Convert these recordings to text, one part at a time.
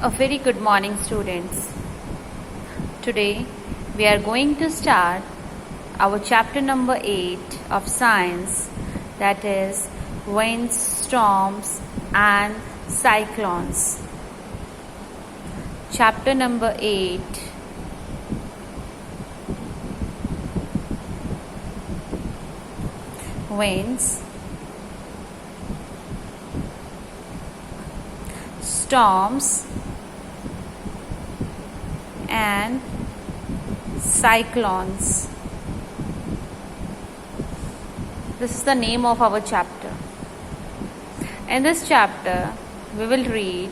A very good morning, students. Today we are going to start our chapter number 8 of science, that is winds, storms and cyclones. Chapter number 8, winds, storms and cyclones. This is the name of our chapter. In this chapter we will read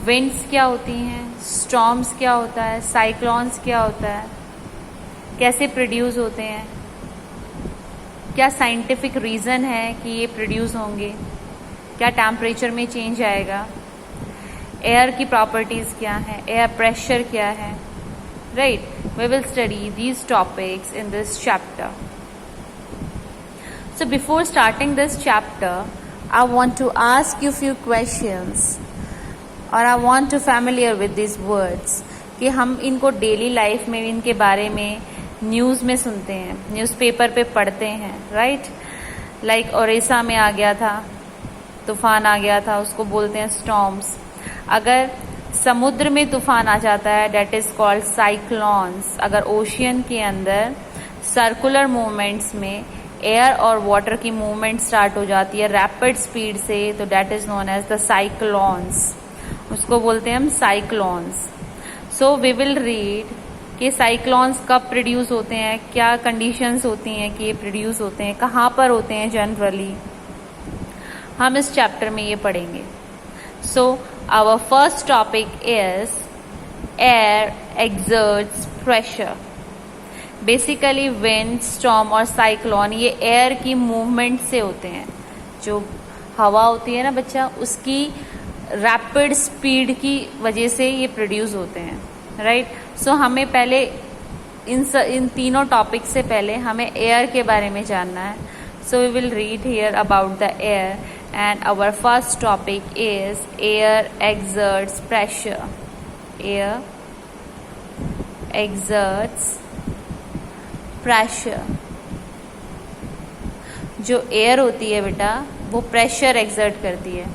winds क्या होती हैं, storms क्या होता है, cyclones क्या होता है, कैसे प्रोड्यूस होते हैं, क्या साइंटिफिक रीज़न है कि ये प्रोड्यूस होंगे, क्या टेम्परेचर में चेंज आएगा, एयर की प्रॉपर्टीज़ क्या है, एयर प्रेशर क्या है. Right, we will study these topics in this chapter. So before starting this chapter, I want to ask you few questions और I want to familiar with these words कि हम इनको daily life में इनके बारे में न्यूज़ में सुनते हैं, न्यूज़पेपर पे पढ़ते हैं. राइट, लाइक ओडिशा में आ गया था, तूफान आ गया था, उसको बोलते हैं स्टॉर्म्स. अगर समुद्र में तूफान आ जाता है, डेट इज कॉल्ड साइक्लोन्स. अगर ओशियन के अंदर सर्कुलर मूवमेंट्स में एयर और वाटर की मूवमेंट स्टार्ट हो जाती है रैपिड स्पीड से, तो that is known as the cyclones. उसको बोलते हैं हम cyclones. So we will read कि साइक्लोन्स कब प्रोड्यूस होते हैं, क्या कंडीशंस होती हैं कि ये प्रोड्यूस होते हैं, कहाँ पर होते हैं जनरली, हम इस चैप्टर में ये पढ़ेंगे. So our first topic is air exerts pressure. Basically wind, storm और साइक्लोन ये एयर की मूवमेंट से होते हैं. जो हवा होती है ना बच्चा, उसकी रैपिड स्पीड की वजह से ये प्रोड्यूस होते हैं. राइट, सो हमें पहले इन तीनों टॉपिक से पहले हमें एयर के बारे में जानना है. So we will read here about the air and our first topic is air exerts pressure. Air exerts pressure. जो एयर होती है बेटा वो प्रेशर एक्सर्ट करती है.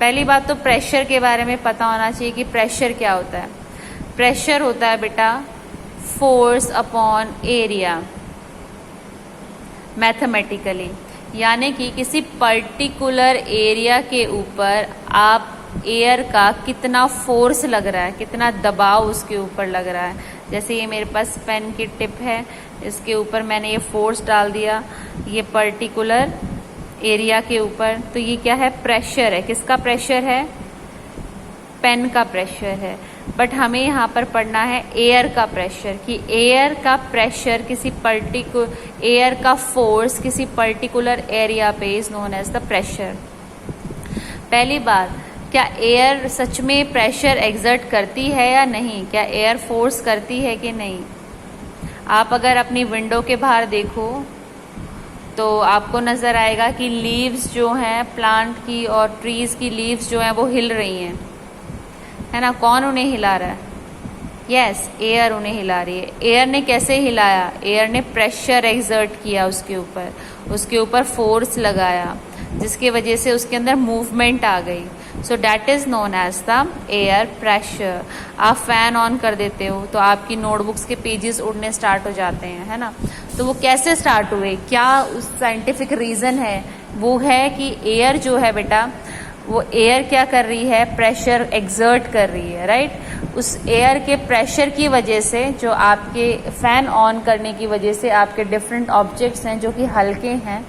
पहली बात तो प्रेशर के बारे में पता होना चाहिए कि प्रेशर क्या होता है. प्रेशर होता है बेटा फोर्स अपॉन एरिया मैथमेटिकली, यानी कि किसी पर्टिकुलर एरिया के ऊपर आप एयर का कितना फोर्स लग रहा है, कितना दबाव उसके ऊपर लग रहा है. जैसे ये मेरे पास पेन की टिप है, इसके ऊपर मैंने ये फोर्स डाल दिया ये पर्टिकुलर एरिया के ऊपर, तो ये क्या है, प्रेशर है. किसका प्रेशर है, पेन का प्रेशर है. बट हमें यहाँ पर पढ़ना है एयर का प्रेशर, कि एयर का प्रेशर किसी एयर का फोर्स किसी पर्टिकुलर एरिया पे is known as the pressure. पहली बात, क्या एयर सच में प्रेशर एक्सर्ट करती है या नहीं, क्या एयर फोर्स करती है कि नहीं. आप अगर अपनी विंडो के बाहर देखो तो आपको नजर आएगा कि लीव्स जो हैं प्लांट की और ट्रीज की लीव्स जो हैं वो हिल रही हैं, है ना. कौन उन्हें हिला रहा है, यस, एयर उन्हें हिला रही है. एयर ने कैसे हिलाया, एयर ने प्रेशर एक्सर्ट किया उसके ऊपर फोर्स लगाया, जिसकी वजह से उसके अंदर मूवमेंट आ गई. So that is known as the air pressure. आप फैन ऑन कर देते हो तो आपकी नोटबुक्स के पेजेस उड़ने स्टार्ट हो जाते हैं, है ना. तो वो कैसे स्टार्ट हुए, क्या उस साइंटिफिक रीजन है, वो है कि एयर जो है बेटा वो एयर क्या कर रही है, प्रेशर एक्सर्ट कर रही है. राइट, उस एयर के प्रेशर की वजह से, जो आपके फैन ऑन करने की वजह से आपके डिफरेंट ऑब्जेक्ट्स हैं जो कि हल्के हैं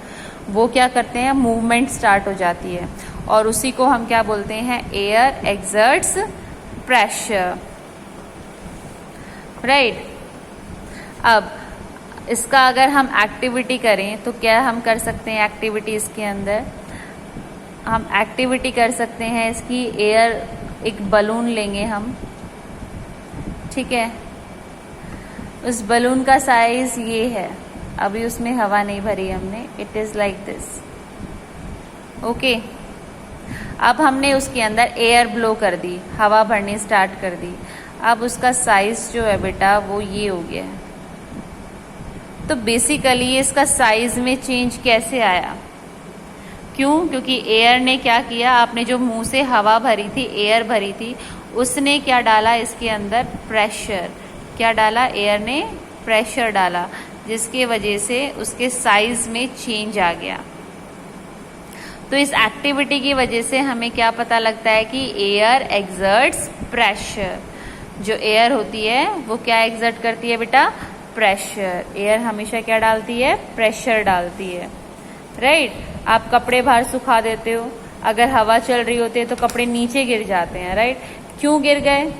वो क्या करते हैं, मूवमेंट स्टार्ट हो जाती है, और उसी को हम क्या बोलते हैं, एयर एक्सर्ट्स प्रेशर. राइट, अब इसका अगर हम एक्टिविटी करें तो क्या हम कर सकते हैं, एक्टिविटी इसके अंदर हम एक्टिविटी कर सकते हैं इसकी. एयर एक बलून लेंगे हम, ठीक है, उस बलून का साइज ये है, अभी उसमें हवा नहीं भरी हमने, it is like this. Okay, अब हमने उसके अंदर एयर ब्लो कर दी, हवा भरनी स्टार्ट कर दी। अब उसका साइज जो है बेटा वो ये हो गया है। तो बेसिकली इसका साइज में चेंज कैसे आया? क्यों? क्योंकि एयर ने क्या किया, आपने जो मुंह से हवा भरी थी, एयर भरी थी, उसने क्या डाला इसके अंदर? प्रेशर। क्या डाला? एयर ने प्रेशर डाला, जिसके वजह से उसके साइज में चेंज आ गया। तो इस एक्टिविटी की वजह से हमें क्या पता लगता है कि एयर एक्सर्ट्स प्रेशर। जो एयर होती है वो क्या एक्सर्ट करती है बेटा? प्रेशर। एयर हमेशा क्या डालती है? प्रेशर डालती है, राइट। आप कपड़े बाहर सुखा देते हो, अगर हवा चल रही होती है तो कपड़े नीचे गिर जाते हैं, राइट। क्यों गिर गए?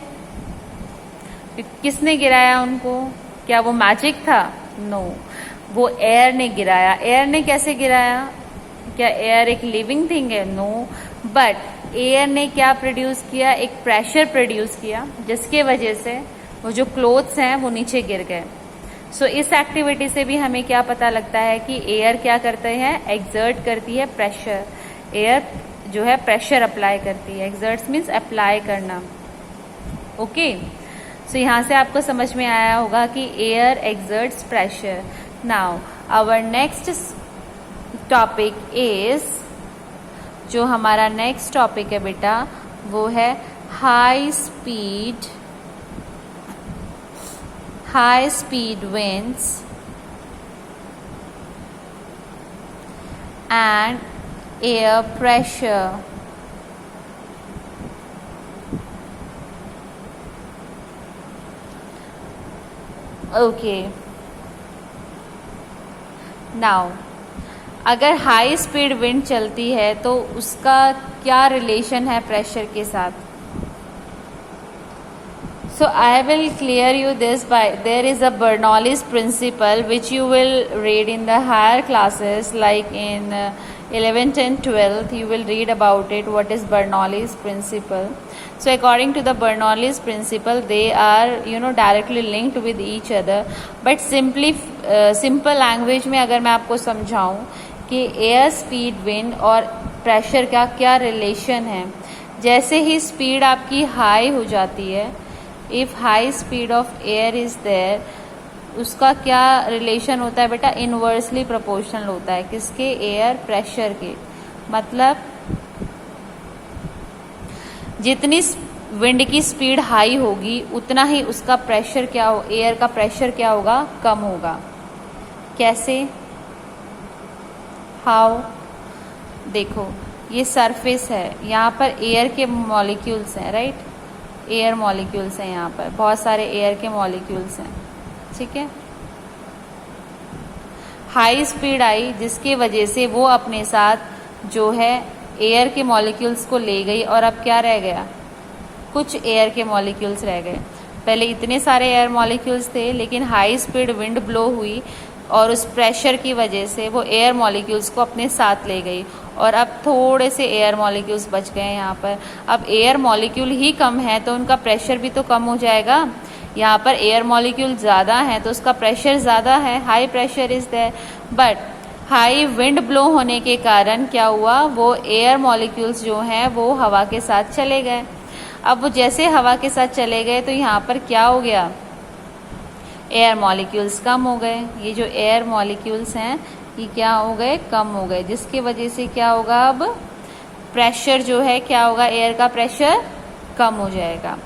किसने गिराया उनको? क्या वो मैजिक था? नो, वो एयर ने गिराया। एयर ने कैसे गिराया? क्या एयर एक लिविंग थिंग है? नो, बट एयर ने क्या प्रोड्यूस किया? एक प्रेशर प्रोड्यूस किया, जिसके वजह से वो जो क्लोथ्स हैं वो नीचे गिर गए। सो इस एक्टिविटी से भी हमें क्या पता लगता है कि एयर क्या करते हैं? एक्सर्ट करती है प्रेशर। एयर जो है प्रेशर अप्लाई करती है। एक्सर्ट्स मीन्स अप्लाई करना। ओके, सो यहाँ से आपको समझ में आया होगा कि air exerts pressure. Now our next topic is, जो हमारा नेक्स्ट टॉपिक है बेटा वो है high speed winds and air pressure. Okay, now अगर हाई स्पीड विंड चलती है तो उसका क्या रिलेशन है प्रेशर के साथ? So I will clear you this by, there is a Bernoulli's principle which you will read in the higher classes, like in 11th and 12th you will read about it, what is Bernoulli's principle. So according to the Bernoulli's principle, they are directly linked with each other, but simple language में अगर मैं आपको समझाऊं कि air speed wind और pressure का क्या relation है, जैसे ही स्पीड आपकी हाई हो जाती है, if high speed of air is there, उसका क्या रिलेशन होता है बेटा? इनवर्सली प्रोपोर्शनल होता है। किसके? एयर प्रेशर के। मतलब जितनी विंड की स्पीड हाई होगी उतना ही उसका प्रेशर क्या हो, एयर का प्रेशर क्या होगा? कम होगा। कैसे? हाउ? देखो, ये सरफेस है, यहाँ पर एयर के मॉलिक्यूल्स हैं, राइट। एयर मॉलिक्यूल्स हैं, यहाँ पर बहुत सारे एयर के मॉलिक्यूल्स हैं, ठीक है। हाई स्पीड आई, जिसकी वजह से वो अपने साथ जो है एयर के मॉलिक्यूल्स को ले गई, और अब क्या रह गया? कुछ एयर के मॉलिक्यूल्स रह गए। पहले इतने सारे एयर मॉलिक्यूल्स थे, लेकिन हाई स्पीड विंड ब्लो हुई और उस प्रेशर की वजह से वो एयर मॉलिक्यूल्स को अपने साथ ले गई, और अब थोड़े से एयर मॉलिक्यूल्स बच गए हैं यहाँ पर। अब एयर मॉलिक्यूल ही कम है तो उनका प्रेशर भी तो कम हो जाएगा। यहाँ पर एयर मॉलिक्यूल ज़्यादा हैं तो उसका प्रेशर ज़्यादा है, high pressure is there. But high wind blow होने के कारण क्या हुआ? वो एयर मॉलिक्यूल्स जो हैं वो हवा के साथ चले गए। अब वो जैसे हवा के साथ चले गए तो यहाँ पर क्या हो गया? एयर मॉलिक्यूल्स कम हो गए। ये जो एयर मॉलिक्यूल्स हैं ये क्या हो गए? कम हो गए, जिसकी वजह से क्या होगा? अब प्रेशर जो है क्या होगा? एयर का प्रेशर कम हो जाएगा।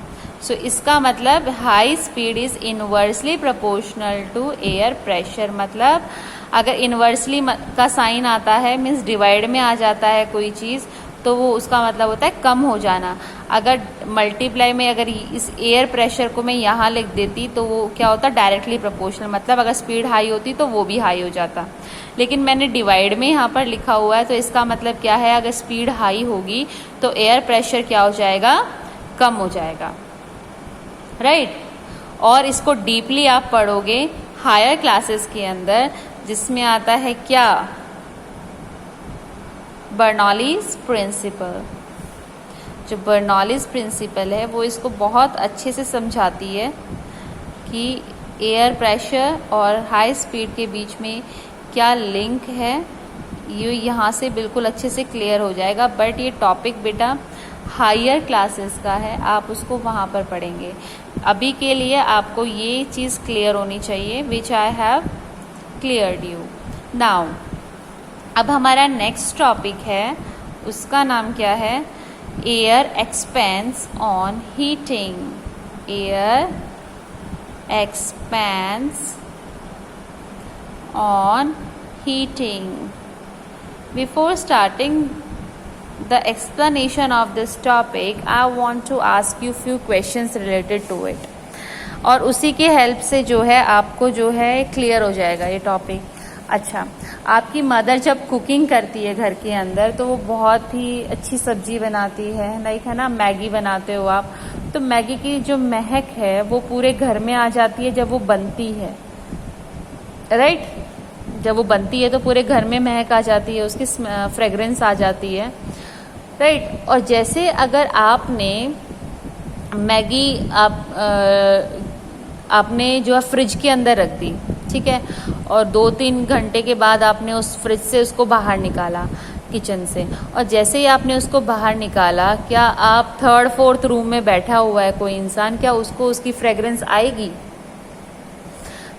सो इसका मतलब high speed is inversely proportional to air pressure. मतलब अगर इनवर्सली का साइन आता है, मीन्स डिवाइड में आ जाता है कोई चीज़, तो वो उसका मतलब होता है कम हो जाना। अगर मल्टीप्लाई में अगर इस एयर प्रेशर को मैं यहाँ लिख देती तो वो क्या होता? Directly proportional. मतलब अगर स्पीड हाई होती तो वो भी हाई हो जाता, लेकिन मैंने डिवाइड में यहाँ पर लिखा हुआ है, तो इसका मतलब क्या है? अगर स्पीड हाई होगी तो एयर प्रेशर क्या हो जाएगा? कम हो जाएगा, राइट। और इसको डीपली आप पढ़ोगे हायर क्लासेस के अंदर, जिसमें आता है क्या? Bernoulli's principle. जो बर्नौलीज प्रिंसिपल है वो इसको बहुत अच्छे से समझाती है कि एयर प्रेशर और हाई स्पीड के बीच में क्या लिंक है, ये यहाँ से बिल्कुल अच्छे से क्लियर हो जाएगा। बट ये टॉपिक बेटा हायर क्लासेस का है, आप उसको वहाँ पर पढ़ेंगे। अभी के लिए आपको ये चीज़ क्लियर होनी चाहिए, which I have cleared you now. अब हमारा नेक्स्ट टॉपिक है, उसका नाम क्या है? Air expense on heating. Air expense on heating. Before starting the explanation of this topic, I want to ask you few questions related to it. और उसी के हेल्प से जो है आपको जो है क्लियर हो जाएगा ये टॉपिक। अच्छा, आपकी मदर जब कुकिंग करती है घर के अंदर तो वो बहुत ही अच्छी सब्जी बनाती है, लाइक है ना, मैगी बनाते हो आप, तो मैगी की जो महक है वो पूरे घर में आ जाती है जब वो बनती है, राइट? जब वो बनती है तो पूरे घर में महक आ जाती है, उसकी फ्रेग्रेंस आ जाती है, राइट? और जैसे अगर आपने मैगी आपने जो है फ्रिज के अंदर रख दी, ठीक है, और 2-3 घंटे के बाद आपने उस फ्रिज से उसको बाहर निकाला किचन से, और जैसे ही आपने उसको बाहर निकाला, क्या आप 3rd-4th रूम में बैठा हुआ है कोई इंसान, क्या उसको उसकी फ्रेग्रेंस आएगी?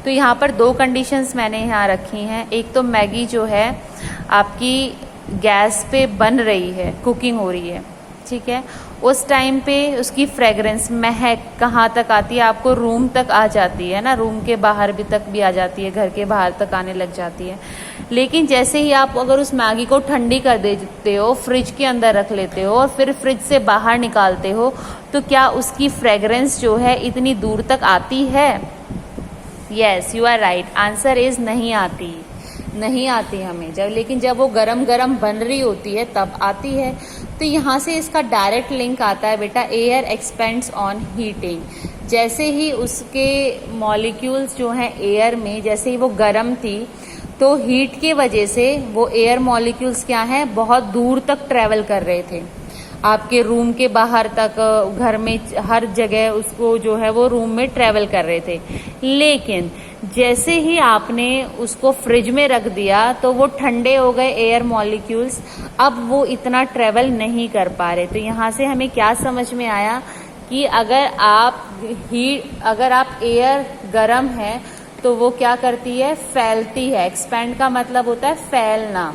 तो यहाँ पर 2 कंडीशंस मैंने यहाँ रखी हैं। एक तो मैगी जो है आपकी गैस पे बन रही है, कुकिंग हो रही है, ठीक है, उस टाइम पे उसकी फ्रेग्रेंस, महक कहाँ तक आती है? आपको रूम तक आ जाती है ना, रूम के बाहर भी तक भी आ जाती है, घर के बाहर तक आने लग जाती है। लेकिन जैसे ही आप अगर उस मैगी को ठंडी कर देते हो, फ्रिज के अंदर रख लेते हो और फिर फ्रिज से बाहर निकालते हो, तो क्या उसकी फ्रेग्रेंस जो है इतनी दूर तक आती है? Yes, you are right, answer is नहीं आती, नहीं आती हमें जब, लेकिन जब वो गरम गरम बन रही होती है तब आती है। तो यहाँ से इसका डायरेक्ट लिंक आता है बेटा, एयर एक्सपेंड्स ऑन हीटिंग। जैसे ही उसके मॉलिक्यूल्स जो हैं एयर में, जैसे ही वो गरम थी तो हीट के वजह से वो एयर मॉलिक्यूल्स क्या हैं, बहुत दूर तक ट्रेवल कर रहे थे, आपके रूम के बाहर तक, घर में हर जगह उसको जो है वो रूम में ट्रेवल कर रहे थे। लेकिन जैसे ही आपने उसको फ्रिज में रख दिया तो वो ठंडे हो गए एयर मॉलिक्यूल्स, अब वो इतना ट्रेवल नहीं कर पा रहे। तो यहाँ से हमें क्या समझ में आया कि अगर आप एयर गरम है तो वो क्या करती है, फैलती है। एक्सपैंड का मतलब होता है फैलना,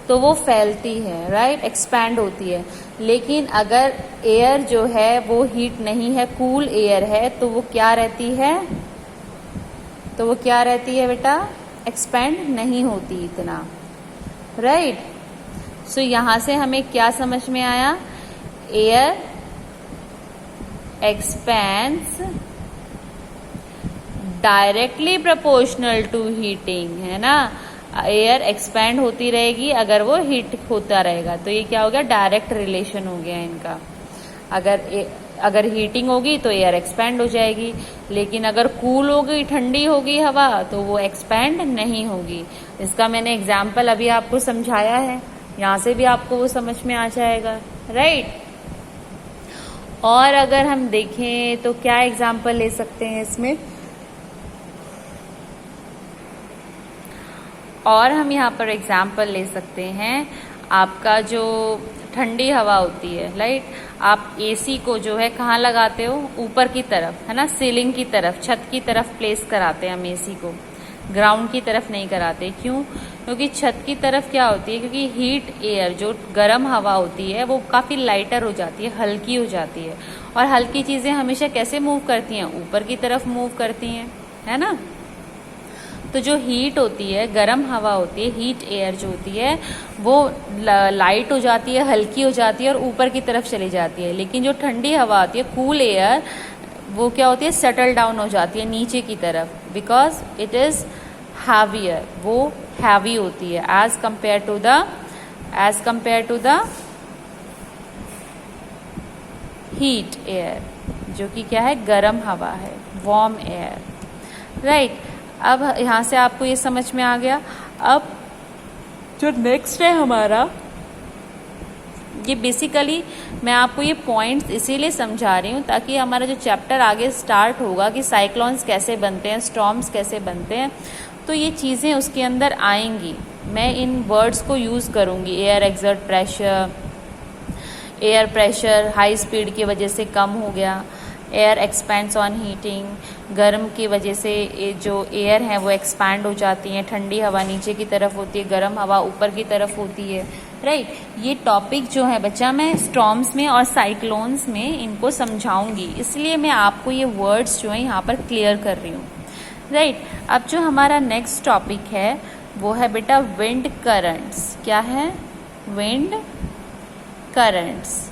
तो वो फैलती है, राइट, एक्सपैंड होती है। लेकिन अगर एयर जो है वो हीट नहीं है, कूल एयर है, तो वो क्या रहती है, तो वो क्या रहती है बेटा, एक्सपैंड नहीं होती इतना, राइट। सो यहाँ से हमें क्या समझ में आया, air expands directly proportional to heating, है ना, एयर एक्सपैंड होती रहेगी अगर वो हीट होता रहेगा। तो ये क्या हो गया, डायरेक्ट रिलेशन हो गया इनका। अगर हीटिंग होगी तो एयर एक्सपैंड हो जाएगी, लेकिन अगर कूल होगी, ठंडी होगी हवा, तो वो एक्सपैंड नहीं होगी। इसका मैंने एग्जाम्पल अभी आपको समझाया है, यहाँ से भी आपको वो समझ में आ जाएगा, राइट। और अगर हम देखें तो क्या एग्जाम्पल ले सकते हैं इसमें, और हम यहाँ पर एग्जाम्पल ले सकते हैं, आपका जो ठंडी हवा होती है, राइट, आप एसी को जो है कहाँ लगाते हो, ऊपर की तरफ, है ना, सीलिंग की तरफ, छत की तरफ प्लेस कराते हैं हम एसी को, ग्राउंड की तरफ नहीं कराते। क्यों? क्योंकि छत की तरफ क्या होती है, क्योंकि हीट एयर, जो गर्म हवा होती है, वो काफ़ी लाइटर हो जाती है, हल्की हो जाती है, और हल्की चीज़ें हमेशा कैसे मूव करती हैं, ऊपर की तरफ मूव करती हैं, है ना। तो जो हीट होती है, गर्म हवा होती है, हीट एयर जो होती है, वो लाइट हो जाती है, हल्की हो जाती है और ऊपर की तरफ चली जाती है। लेकिन जो ठंडी हवा होती है, कूल एयर, वो क्या होती है, सेटल डाउन हो जाती है नीचे की तरफ, बिकॉज इट इज हैवियर, वो हैवी होती है as compare to the heat air, जो कि क्या है, गर्म हवा है, वार्म एयर, राइट। अब यहाँ से आपको ये समझ में आ गया। अब जो नेक्स्ट है हमारा, ये बेसिकली मैं आपको ये पॉइंट्स इसीलिए समझा रही हूँ ताकि हमारा जो चैप्टर आगे स्टार्ट होगा कि साइक्लोन्स कैसे बनते हैं, स्टॉर्म्स कैसे बनते हैं, तो ये चीज़ें उसके अंदर आएंगी, मैं इन वर्ड्स को यूज़ करूँगी। Air exert pressure, air pressure high speed की वजह से कम हो गया, एयर एक्सपेंड्स ऑन हीटिंग, गर्म की वजह से जो एयर है वो एक्सपैंड हो जाती है, ठंडी हवा नीचे की तरफ होती है, गर्म हवा ऊपर की तरफ होती है, राइट। ये टॉपिक जो है बच्चा मैं स्टॉर्म्स में और साइक्लोन्स में इनको समझाऊंगी, इसलिए मैं आपको ये वर्ड्स जो है यहाँ पर क्लियर कर रही हूँ, राइट। अब जो हमारा नेक्स्ट टॉपिक है वो है बेटा विंड करंट्स। क्या है? Wind currents.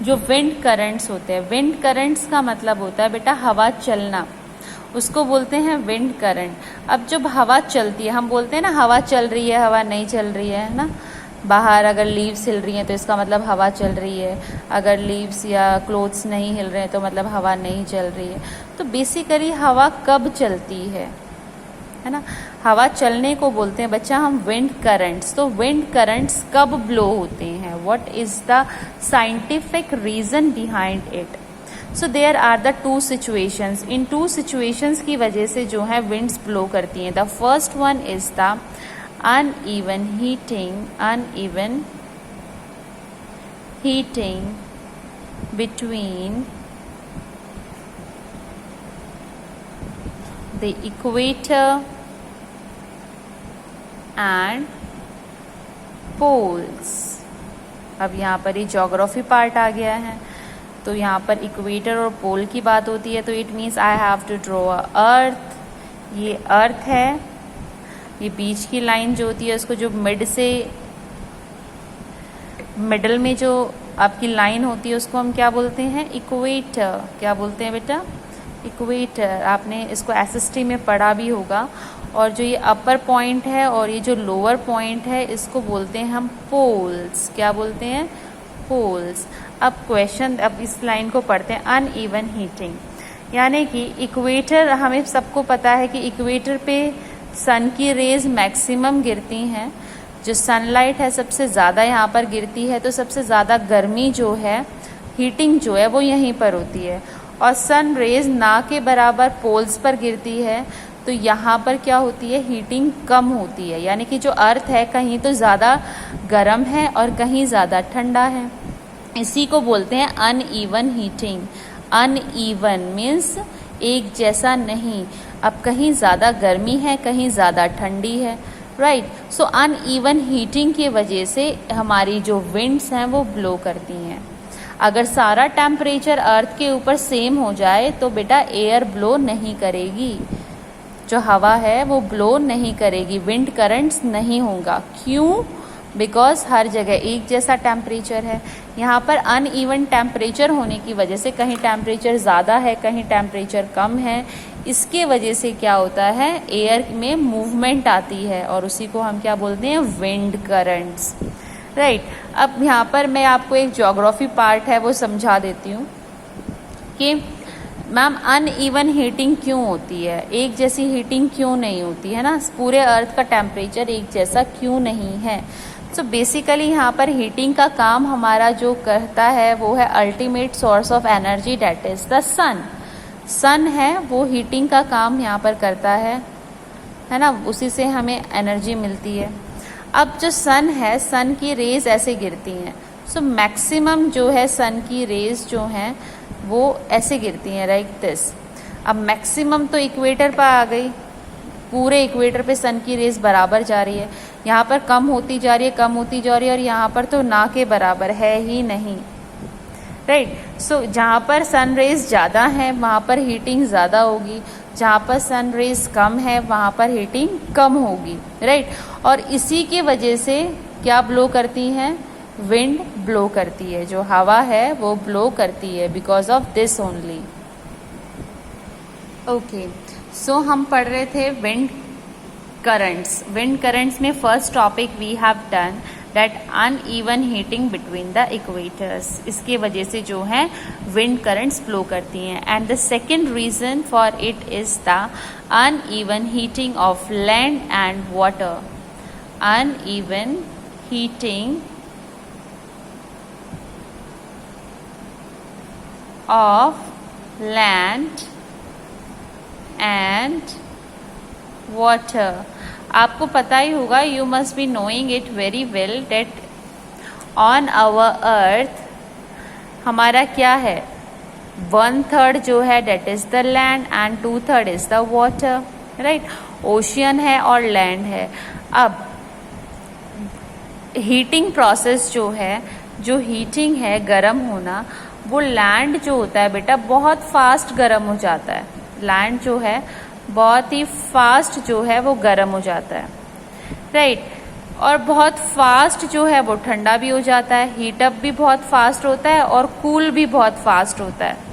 जो विंड करंट्स होते हैं, विंड करंट्स का मतलब होता है बेटा हवा चलना, उसको बोलते हैं विंड करंट। अब जब हवा चलती है, हम बोलते हैं ना हवा चल रही है, हवा नहीं चल रही है ना। बाहर अगर लीव्स हिल रही हैं तो इसका मतलब हवा चल रही है, अगर लीव्स या क्लोथ्स नहीं हिल रहे हैं तो मतलब हवा नहीं चल रही है। तो बेसिकली हवा कब चलती है ना, हवा चलने को बोलते हैं बच्चा हम विंड करंट्स। तो विंड करंट्स कब ब्लो होते हैं? What is the scientific reason behind it? So there are the two situations. इन टू सिचुएशंस की वजह से जो है विंड्स ब्लो करती हैं। The first one is the uneven heating between the equator and poles। अब यहाँ पर ये ज्योग्राफी पार्ट आ गया है, तो यहाँ पर इक्वेटर और पोल की बात होती है, तो it means I have to draw a earth. ये अर्थ है, ये बीच की लाइन जो होती है उसको जो मिडल में जो आपकी लाइन होती है उसको हम क्या बोलते हैं? इक्वेटर। क्या बोलते हैं बेटा? इक्वेटर। आपने इसको एसएसटी में पढ़ा भी होगा। और जो ये अपर पॉइंट है और ये जो लोअर पॉइंट है इसको बोलते हैं हम पोल्स। क्या बोलते हैं? पोल्स। अब क्वेश्चन, अब इस लाइन को पढ़ते हैं, अनइवन हीटिंग, यानी कि इक्वेटर, हमें सबको पता है कि इक्वेटर पे सन की रेज मैक्सिमम गिरती हैं, जो सनलाइट है सबसे ज़्यादा यहाँ पर गिरती है, तो सबसे ज़्यादा गर्मी जो है, हीटिंग जो है वो यहीं पर होती है। और सन रेज ना के बराबर पोल्स पर गिरती है, तो यहाँ पर क्या होती है? हीटिंग कम होती है, यानी कि जो अर्थ है कहीं तो ज़्यादा गर्म है और कहीं ज़्यादा ठंडा है। इसी को बोलते हैं अनइवन हीटिंग। अनइवन मीन्स एक जैसा नहीं, अब कहीं ज़्यादा गर्मी है कहीं ज़्यादा ठंडी है, राइट। सो अनइवन हीटिंग की वजह से हमारी जो विंड्स हैं वो ब्लो करती हैं। अगर सारा टेम्परेचर अर्थ के ऊपर सेम हो जाए तो बेटा एयर ब्लो नहीं करेगी, जो हवा है वो ब्लो नहीं करेगी, विंड करंट्स नहीं होगा। क्यों? बिकॉज हर जगह एक जैसा टेम्परेचर है। यहाँ पर अनइवन टेम्परेचर होने की वजह से कहीं टेम्परेचर ज़्यादा है कहीं टेम्परेचर कम है, इसके वजह से क्या होता है? एयर में मूवमेंट आती है और उसी को हम क्या बोलते हैं? Wind currents, right. अब यहाँ पर मैं आपको एक ज्योग्राफी पार्ट है वो समझा देती हूँ कि मैम अनइवन हीटिंग क्यों होती है, एक जैसी हीटिंग क्यों नहीं होती है ना, पूरे अर्थ का टेम्परेचर एक जैसा क्यों नहीं है। सो बेसिकली यहाँ पर हीटिंग का काम हमारा जो करता है वो है ultimate source of energy, that is the sun. Sun है वो हीटिंग का काम यहाँ पर करता है ना, उसी से हमें एनर्जी मिलती है। अब जो सन है, सन की रेज ऐसे गिरती हैं, सो मैक्सिमम जो है सन की रेज जो हैं वो ऐसे गिरती हैं, लाइक दिस। अब मैक्सिमम तो इक्वेटर पर आ गई, पूरे इक्वेटर पे सन की रेज बराबर जा रही है, यहाँ पर कम होती जा रही है कम होती जा रही है, और यहाँ पर तो ना के बराबर है ही नहीं, राइट। सो जहाँ पर सन रेज ज़्यादा है वहाँ पर हीटिंग ज़्यादा होगी, जहाँ पर सन रेज कम है वहाँ पर हीटिंग कम होगी, राइट। और इसी की वजह से क्या ब्लो करती हैं? विंड ब्लो करती है, जो हवा है वो ब्लो करती है, because of this only. Okay, so हम पढ़ रहे थे विंड करंट्स। विंड करंट्स में first topic we have done that uneven heating between the equators, इसके वजह से जो है विंड करंट्स ब्लो करती हैं। And the second reason for it is the uneven heating of land and water. Uneven heating of land and water. आपको पता ही होगा, you must be knowing it very well that on our earth हमारा क्या है, 1/3 जो है that is the land and 2/3 is the water, right. Ocean है और लैंड है। अब हीटिंग प्रोसेस जो है, जो हीटिंग है, गर्म होना, वो लैंड जो होता है बेटा बहुत फास्ट गर्म हो जाता है। लैंड जो है बहुत ही फास्ट जो है वो गर्म हो जाता है, राइट। और बहुत फास्ट जो है वो ठंडा भी हो जाता है। हीटअप भी बहुत फास्ट होता है और कूल भी बहुत फास्ट होता है।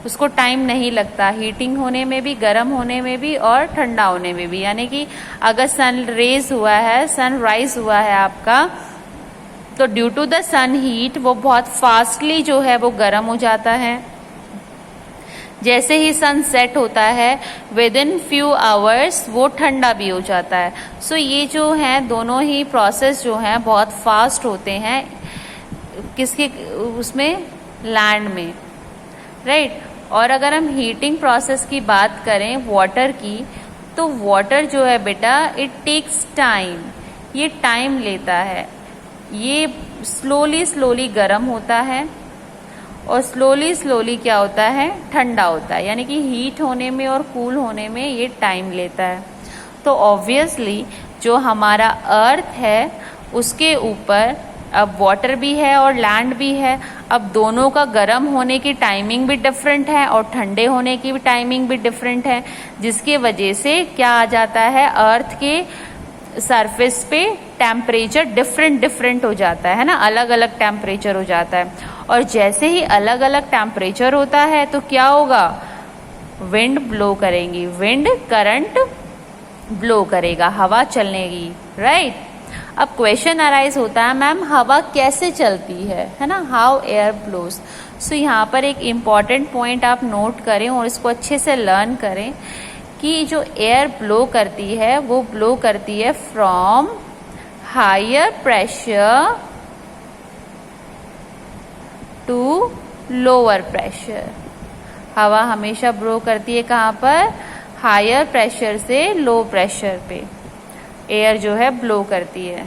उसको टाइम नहीं लगता हीटिंग होने में भी, गर्म होने में भी और ठंडा होने में भी। यानी कि अगर सन रेज हुआ है, सन राइज हुआ है आपका, तो due to the sun heat वो बहुत फास्टली जो है वो गर्म हो जाता है। जैसे ही सन सेट होता है विद इन फ्यू आवर्स वो ठंडा भी हो जाता है। सो ये जो है दोनों ही प्रोसेस जो हैं बहुत फास्ट होते हैं, किसके उसमें, लैंड में, राइट। और अगर हम हीटिंग प्रोसेस की बात करें वाटर की, तो वाटर जो है बेटा इट टेक्स टाइम, ये टाइम लेता है। ये स्लोली गर्म होता है और स्लोली क्या होता है, ठंडा होता है। यानी कि हीट होने में और कूल होने में ये टाइम लेता है। तो ऑब्वियसली जो हमारा अर्थ है उसके ऊपर अब वाटर भी है और लैंड भी है। अब दोनों का गर्म होने की टाइमिंग भी डिफरेंट है और ठंडे होने की भी टाइमिंग भी डिफरेंट है, जिसके वजह से क्या आ जाता है, अर्थ के सरफेस पे टेम्परेचर डिफरेंट हो जाता है ना, अलग अलग टेम्परेचर हो जाता है। और जैसे ही अलग अलग टेम्परेचर होता है तो क्या होगा, विंड ब्लो करेंगी, विंड करंट ब्लो करेगा, हवा चलनेगी, राइट। अब क्वेश्चन अराइज होता है, मैम हवा कैसे चलती है ना, हाउ एयर ब्लोज। सो यहाँ पर एक इम्पॉर्टेंट पॉइंट आप नोट करें और इसको अच्छे से लर्न करें कि जो एयर ब्लो करती है वो ब्लो करती है from higher pressure to lower pressure. हवा हमेशा ब्लो करती है कहाँ पर, हायर प्रेशर से लो प्रेशर पे एयर जो है ब्लो करती है।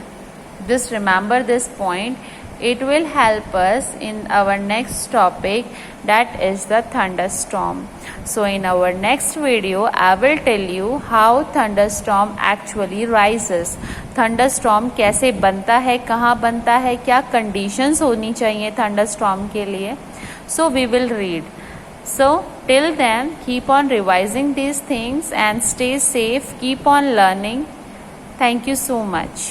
Just remember this point. It will help us in our next topic, that is the thunderstorm. So in our next video I will tell you how thunderstorm actually rises. Thunderstorm कैसे बनता है, कहाँ बनता है, क्या conditions होनी चाहिए thunderstorm के लिए. So we will read. So till then keep on revising these things and stay safe, keep on learning. Thank you so much.